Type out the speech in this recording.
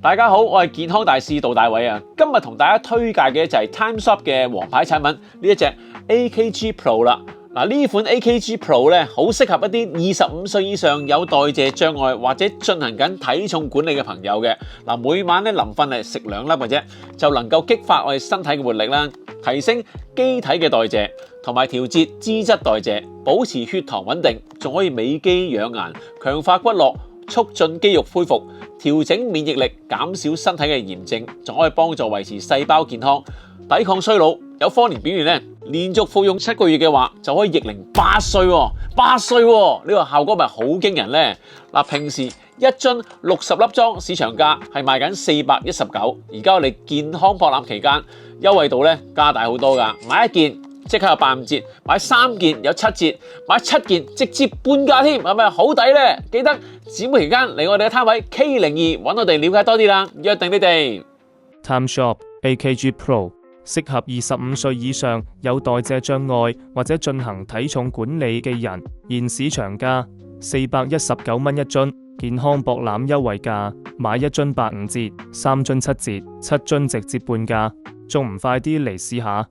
大家好，我係健康大使杜大偉啊！今日同大家推介嘅就係 Time Shop 嘅王牌產品呢一隻 AKG Pro 啦。嗱，呢款 AKG Pro 咧，好適合一啲25歲以上有代謝障礙或者進行緊體重管理嘅朋友嘅。嗱，每晚咧臨瞓係食2粒嘅啫，就能夠激發我哋身體嘅活力啦，提升機體嘅代謝，同埋調節脂質代謝，保持血糖穩定，仲可以美肌養顏，強化骨骼，促進肌肉恢復，調整免疫力，減少身體嘅炎症，仲可以幫助維持細胞健康，抵抗衰老。有科研表現咧，連續服用7個月嘅話，就可以逆齡8歲喎，8歲喎，呢個效果咪好驚人咧？嗱，平時一樽60粒裝，市場價係賣緊419，而家我哋健康博覽期間優惠度咧加大好多㗎，買1件即刻有85折，買3件有7折，買7件直接半價添，係咪好抵咧？記得展會期間嚟我哋嘅攤位 K02 揾我哋了解多啲啦，約定你哋。Time Shop AKG Pro 適合25歲以上有代謝障礙或者進行體重管理嘅人，現市場價419蚊一樽，健康博覽優惠價，買1樽85折，3樽7折，7樽直接半價，仲唔快啲嚟試下？